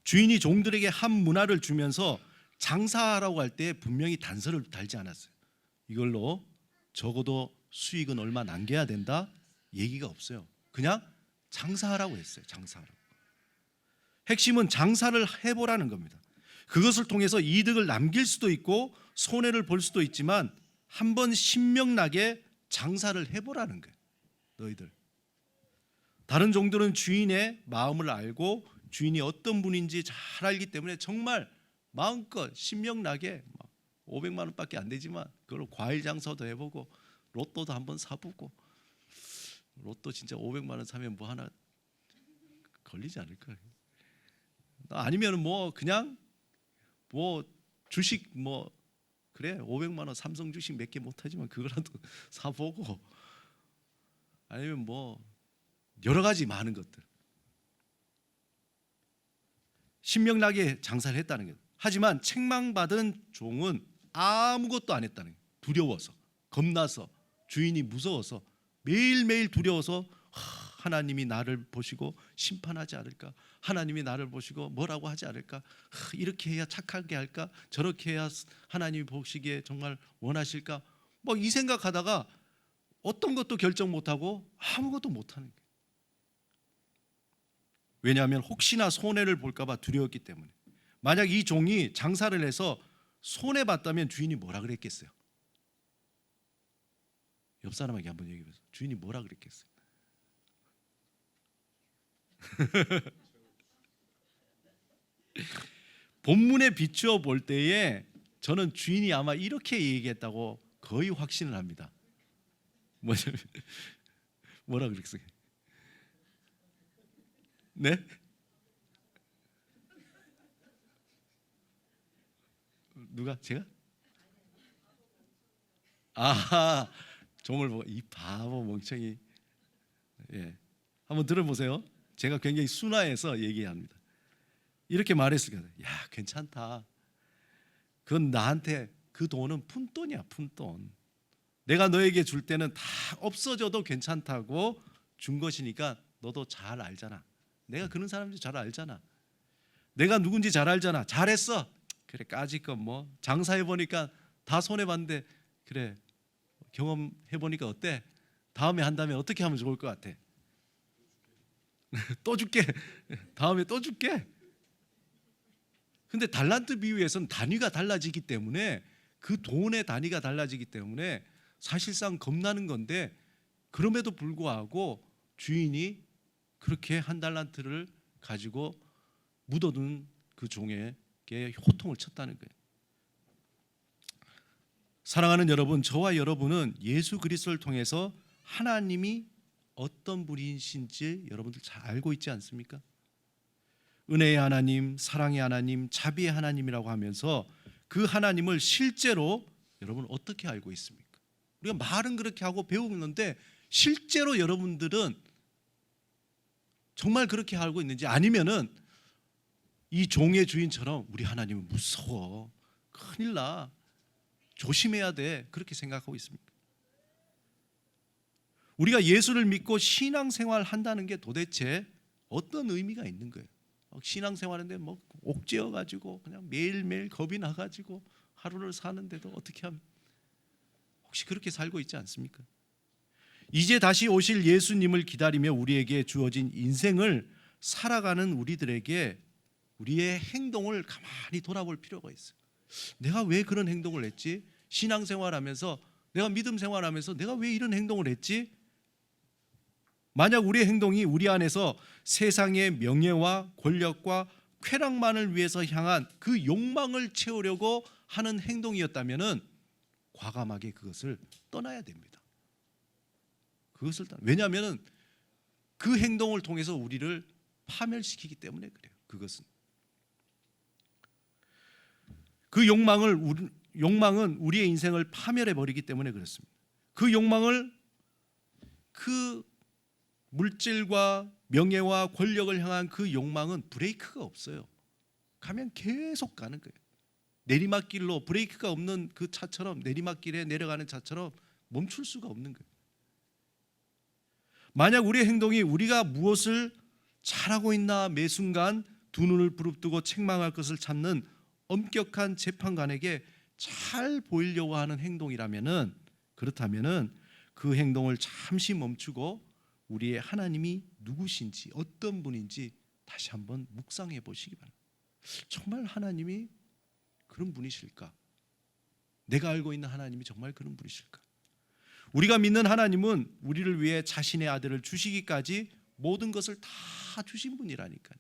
주인이 종들에게 한 문화를 주면서 장사하라고 할 때 분명히 단서를 달지 않았어요. 이걸로 적어도 수익은 얼마 남겨야 된다 얘기가 없어요. 그냥 장사하라고 했어요. 장사하라고. 핵심은 장사를 해보라는 겁니다. 그것을 통해서 이득을 남길 수도 있고 손해를 볼 수도 있지만 한번 신명나게 장사를 해보라는 거예요. 너희들. 다른 종들은 주인의 마음을 알고 주인이 어떤 분인지 잘 알기 때문에 정말 마음껏 신명나게 500만 원밖에 안 되지만 그걸로 과일 장사도 해보고 로또도 한번 사보고, 로또 진짜 500만 원 사면 뭐 하나 걸리지 않을까? 아니면 뭐 그냥 뭐 주식 뭐 그래 500만 원 삼성 주식 몇 개 못하지만 그거라도 사보고, 아니면 뭐 여러 가지 많은 것들 신명나게 장사를 했다는 거예요. 하지만 책망받은 종은 아무것도 안 했다는 거예요. 두려워서, 겁나서, 주인이 무서워서, 매일매일 두려워서 하나님이 나를 보시고 심판하지 않을까? 하나님이 나를 보시고 뭐라고 하지 않을까? 이렇게 해야 착하게 할까? 저렇게 해야 하나님이 보시기에 정말 원하실까? 뭐 이 생각하다가 어떤 것도 결정 못하고 아무것도 못하는 거예요. 왜냐하면 혹시나 손해를 볼까 봐 두려웠기 때문에. 만약 이 종이 장사를 해서 손해봤다면 주인이 뭐라 그랬겠어요? 옆 사람에게 한번 얘기해 보세요. 주인이 뭐라 그랬겠어요? 본문에 비추어 볼 때에 저는 주인이 아마 이렇게 얘기했다고 거의 확신을 합니다. 뭐라 그랬어요? 네? 누가? 제가? 아, 종을 보고 이 바보 멍청이. 예, 한번 들어보세요. 제가 굉장히 순화해서 얘기합니다. 이렇게 말했을 거예요. 야, 괜찮다. 그건 나한테 그 돈은 푼돈이야, 푼돈. 내가 너에게 줄 때는 다 없어져도 괜찮다고 준 것이니까 너도 잘 알잖아. 내가 그런 사람인지 잘 알잖아. 내가 누군지 잘 알잖아. 잘했어. 그래, 까짓 건 뭐 장사해 보니까 다 손해 봤는데, 그래, 경험해 보니까 어때? 다음에 한다면 어떻게 하면 좋을 것 같아? 또 줄게. 다음에 또 줄게. 근데 달란트 비유에서는 단위가 달라지기 때문에, 그 돈의 단위가 달라지기 때문에 사실상 겁나는 건데, 그럼에도 불구하고 주인이 그렇게 한 달란트를 가지고 묻어둔 그 종에게 호통을 쳤다는 거예요. 사랑하는 여러분, 저와 여러분은 예수 그리스도를 통해서 하나님이 어떤 분이신지 여러분들 잘 알고 있지 않습니까? 은혜의 하나님, 사랑의 하나님, 자비의 하나님이라고 하면서 그 하나님을 실제로 여러분 어떻게 알고 있습니까? 우리가 말은 그렇게 하고 배우는데 실제로 여러분들은 정말 그렇게 알고 있는지, 아니면은 이 종의 주인처럼 우리 하나님은 무서워, 큰일 나, 조심해야 돼, 그렇게 생각하고 있습니까? 우리가 예수를 믿고 신앙생활 한다는 게 도대체 어떤 의미가 있는 거예요? 신앙생활인데 뭐 옥죄어 가지고 그냥 매일매일 겁이 나 가지고 하루를 사는데도 어떻게 하면, 혹시 그렇게 살고 있지 않습니까? 이제 다시 오실 예수님을 기다리며 우리에게 주어진 인생을 살아가는 우리들에게 우리의 행동을 가만히 돌아볼 필요가 있어요. 내가 왜 그런 행동을 했지? 신앙생활하면서, 내가 믿음 생활하면서 내가 왜 이런 행동을 했지? 만약 우리의 행동이 우리 안에서 세상의 명예와 권력과 쾌락만을 위해서 향한 그 욕망을 채우려고 하는 행동이었다면 과감하게 그것을 떠나야 됩니다. 왜냐하면 그 행동을 통해서 우리를 파멸시키기 때문에 그래요. 그것은 그 욕망은 우리의 인생을 파멸해 버리기 때문에 그렇습니다. 그 욕망을, 그 물질과 명예와 권력을 향한 그 욕망은 브레이크가 없어요. 가면 계속 가는 거예요. 내리막길로 브레이크가 없는 그 차처럼, 내리막길에 내려가는 차처럼 멈출 수가 없는 거예요. 만약 우리의 행동이 우리가 무엇을 잘하고 있나 매 순간 두 눈을 부릅뜨고 책망할 것을 찾는 엄격한 재판관에게 잘 보이려고 하는 행동이라면은, 그렇다면은 그 행동을 잠시 멈추고 우리의 하나님이 누구신지, 어떤 분인지 다시 한번 묵상해 보시기 바랍니다. 정말 하나님이 그런 분이실까? 내가 알고 있는 하나님이 정말 그런 분이실까? 우리가 믿는 하나님은 우리를 위해 자신의 아들을 주시기까지 모든 것을 다 주신 분이라니까요.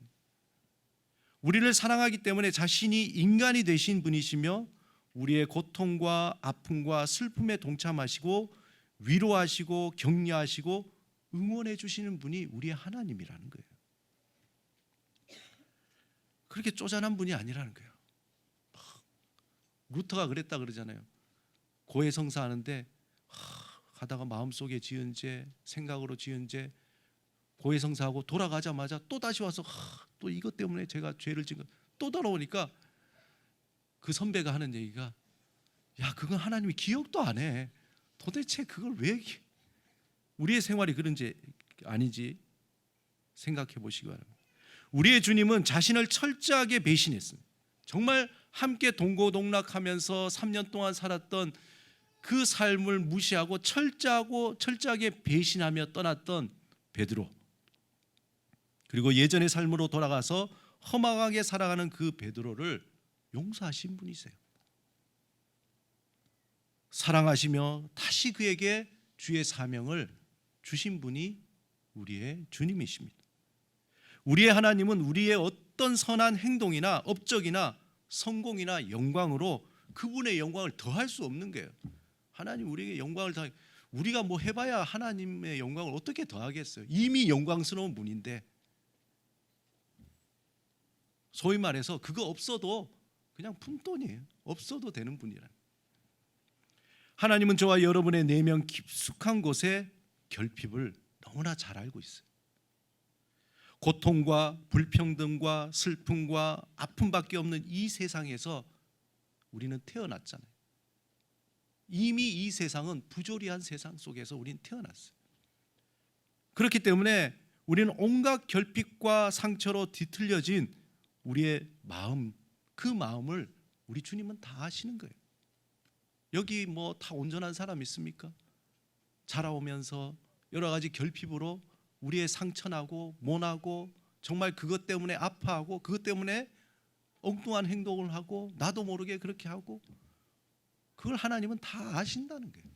우리를 사랑하기 때문에 자신이 인간이 되신 분이시며 우리의 고통과 아픔과 슬픔에 동참하시고 위로하시고 격려하시고 응원해 주시는 분이 우리의 하나님이라는 거예요. 그렇게 쪼잔한 분이 아니라는 거예요. 루터가 그랬다 그러잖아요. 고해성사 하는데 가다가 마음속에 지은 죄, 생각으로 지은 죄, 고해성사하고 돌아가자마자 또 다시 와서 또 이것 때문에 제가 죄를 지은 거, 또 돌아오니까 그 선배가 하는 얘기가, 야, 그건 하나님이 기억도 안 해. 도대체 그걸 왜, 우리의 생활이 그런지 아닌지 생각해 보시기 바랍니다. 우리의 주님은 자신을 철저하게 배신했습니다. 정말 함께 동고동락하면서 3년 동안 살았던 그 삶을 무시하고 철저하게 배신하며 떠났던 베드로, 그리고 예전의 삶으로 돌아가서 허망하게 살아가는 그 베드로를 용서하신 분이세요. 사랑하시며 다시 그에게 주의 사명을 주신 분이 우리의 주님이십니다. 우리의 하나님은 우리의 어떤 선한 행동이나 업적이나 성공이나 영광으로 그분의 영광을 더할 수 없는 거예요. 하나님 우리에게 영광을 더, 우리가 뭐 해봐야 하나님의 영광을 어떻게 더하겠어요? 이미 영광스러운 분인데, 소위 말해서 그거 없어도 그냥 푼돈이에요. 없어도 되는 분이라. 하나님은 저와 여러분의 내면 깊숙한 곳에 결핍을 너무나 잘 알고 있어요. 고통과 불평등과 슬픔과 아픔밖에 없는 이 세상에서 우리는 태어났잖아요. 이미 이 세상은 부조리한 세상 속에서 우리는 태어났어요. 그렇기 때문에 우리는 온갖 결핍과 상처로 뒤틀려진 우리의 마음, 그 마음을 우리 주님은 다 아시는 거예요. 여기 뭐 다 온전한 사람 있습니까? 자라오면서 여러 가지 결핍으로 우리의 상처나고 모나고 정말 그것 때문에 아파하고 그것 때문에 엉뚱한 행동을 하고 나도 모르게 그렇게 하고, 그걸 하나님은 다 아신다는 거예요.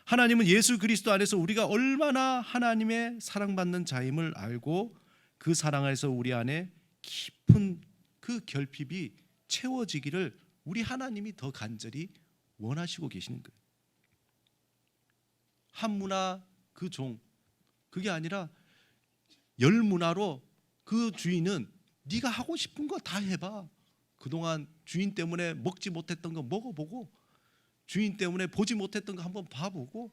하나님은 예수 그리스도 안에서 우리가 얼마나 하나님의 사랑받는 자임을 알고 그 사랑 안에서 우리 안에 깊은 그 결핍이 채워지기를 우리 하나님이 더 간절히 원하시고 계시는 거예요. 한 문화 그 종, 그게 아니라 열 문화로 그 주인은 네가 하고 싶은 거 다 해봐. 그동안 주인 때문에 먹지 못했던 거 먹어보고, 주인 때문에 보지 못했던 거 한번 봐보고.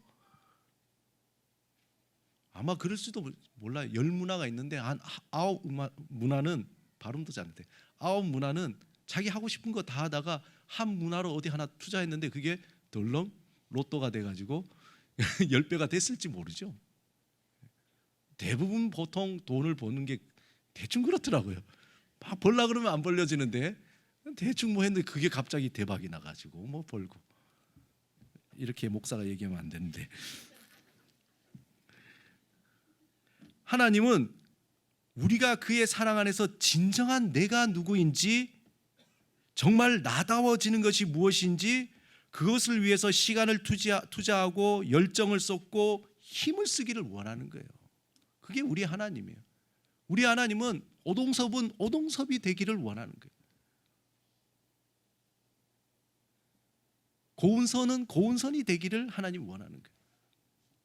아마 그럴 수도 몰라요. 열 문화가 있는데 한 9문화는, 발음도 잘안돼, 9문화는 자기 하고 싶은 거 다 하다가 한 문화로 어디 하나 투자했는데 그게 덜렁 로또가 돼가지고 10배가 됐을지 모르죠. 대부분 보통 돈을 버는 게 대충 그렇더라고요. 막 벌라 그러면 안 벌려지는데 대충 뭐 했는데 그게 갑자기 대박이 나가지고 뭐 벌고. 이렇게 목사가 얘기하면 안 되는데, 하나님은 우리가 그의 사랑 안에서 진정한 내가 누구인지, 정말 나다워지는 것이 무엇인지, 그것을 위해서 시간을 투자하고 열정을 쏟고 힘을 쓰기를 원하는 거예요. 그게 우리 하나님이에요. 우리 하나님은 오동섭은 오동섭이 되기를 원하는 거예요. 고운선은 고운선이 되기를 하나님 원하는 거예요.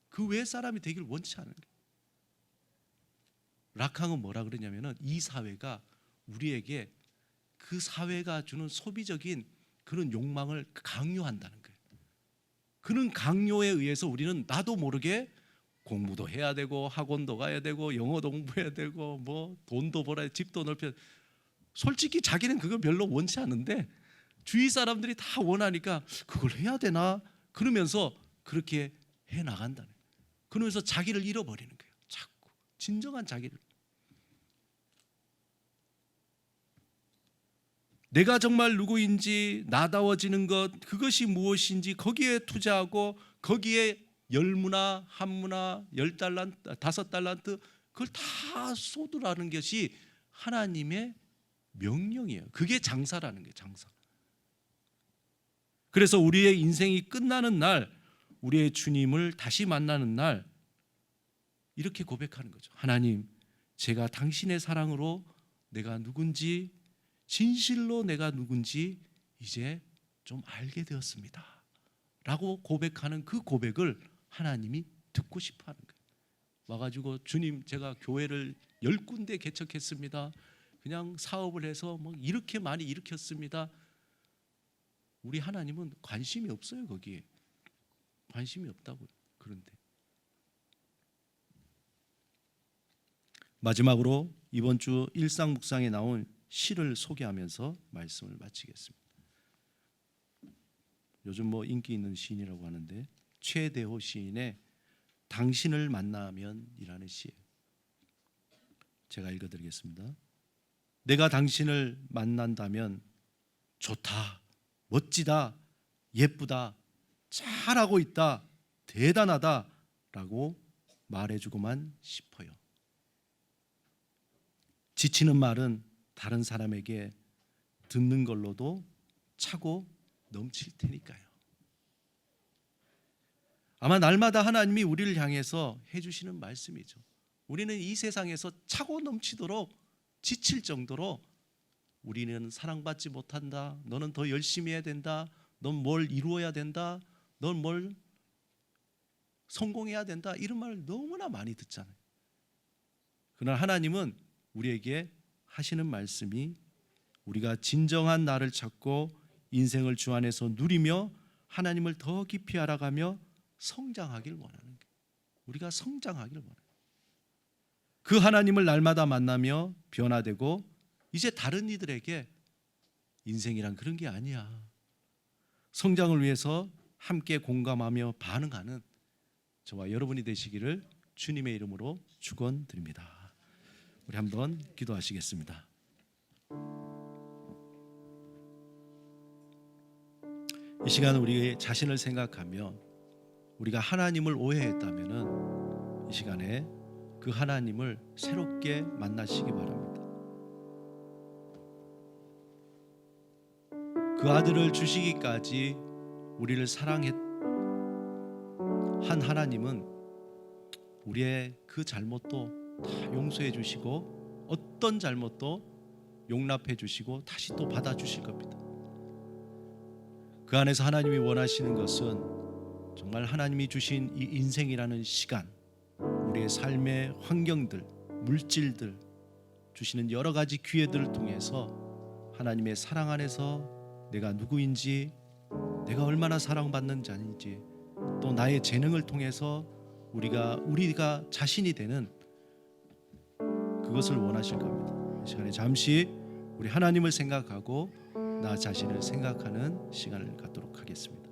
그 외 사람이 되기를 원치 않은 거예요. 락항은 뭐라 그러냐면은 이 사회가 우리에게 그 사회가 주는 소비적인 그런 욕망을 강요한다는 거예요. 그런 강요에 의해서 우리는 나도 모르게 공부도 해야 되고 학원도 가야 되고 영어도 공부해야 되고 뭐 돈도 벌어야 집도 넓혀야, 솔직히 자기는 그걸 별로 원치 않은데 주위 사람들이 다 원하니까 그걸 해야 되나 그러면서 그렇게 해 나간다는 거예요. 그러면서 자기를 잃어버리는 거예요. 자꾸 진정한 자기를. 내가 정말 누구인지 나다워지는 것, 그것이 무엇인지 거기에 투자하고 거기에 10문화, 1문화, 10달란트, 5달란트 그걸 다 쏟으라는 것이 하나님의 명령이에요. 그게 장사라는 거예요. 장사. 그래서 우리의 인생이 끝나는 날, 우리의 주님을 다시 만나는 날 이렇게 고백하는 거죠. 하나님, 제가 당신의 사랑으로 내가 누군지, 진실로 내가 누군지 이제 좀 알게 되었습니다 라고 고백하는 그 고백을 하나님이 듣고 싶어 하는 거예요. 와가지고 주님, 제가 교회를 10군데 개척했습니다, 그냥 사업을 해서 뭐 이렇게 많이 일으켰습니다. 우리 하나님은 관심이 없어요. 거기에 관심이 없다고요. 그런데 마지막으로 이번 주 일상 묵상에 나온 시를 소개하면서 말씀을 마치겠습니다. 요즘 뭐 인기 있는 시인이라고 하는데 최대호 시인의 당신을 만나면이라는 시예요. 제가 읽어드리겠습니다. 내가 당신을 만난다면 좋다, 멋지다, 예쁘다, 잘하고 있다, 대단하다 라고 말해주고만 싶어요. 지치는 말은 다른 사람에게 듣는 걸로도 차고 넘칠 테니까요. 아마 날마다 하나님이 우리를 향해서 해주시는 말씀이죠. 우리는 이 세상에서 차고 넘치도록 지칠 정도로 우리는 사랑받지 못한다, 너는 더 열심히 해야 된다, 넌 뭘 이루어야 된다, 넌 뭘 성공해야 된다, 이런 말을 너무나 많이 듣잖아요. 그러나 하나님은 우리에게 하시는 말씀이 우리가 진정한 나를 찾고 인생을 주 안에서 누리며 하나님을 더 깊이 알아가며 성장하길 원하는 거예요. 우리가 성장하길 원해요. 그 하나님을 날마다 만나며 변화되고 이제 다른 이들에게 인생이란 그런 게 아니야. 성장을 위해서 함께 공감하며 반응하는 저와 여러분이 되시기를 주님의 이름으로 축원드립니다. 우리 한번 기도하시겠습니다. 이 시간 우리 자신을 생각하며 우리가 하나님을 오해했다면은 이 시간에 그 하나님을 새롭게 만나시기 바랍니다. 그 아들을 주시기까지 우리를 사랑한 하나님은 우리의 그 잘못도 다 용서해 주시고 어떤 잘못도 용납해 주시고 다시 또 받아 주실 겁니다. 그 안에서 하나님이 원하시는 것은 정말 하나님이 주신 이 인생이라는 시간, 우리의 삶의 환경들, 물질들, 주시는 여러 가지 기회들을 통해서 하나님의 사랑 안에서 내가 누구인지, 내가 얼마나 사랑받는 자인지, 또 나의 재능을 통해서 우리가 자신이 되는 그것을 원하실 겁니다. 이 시간에 잠시 우리 하나님을 생각하고 나 자신을 생각하는 시간을 갖도록 하겠습니다.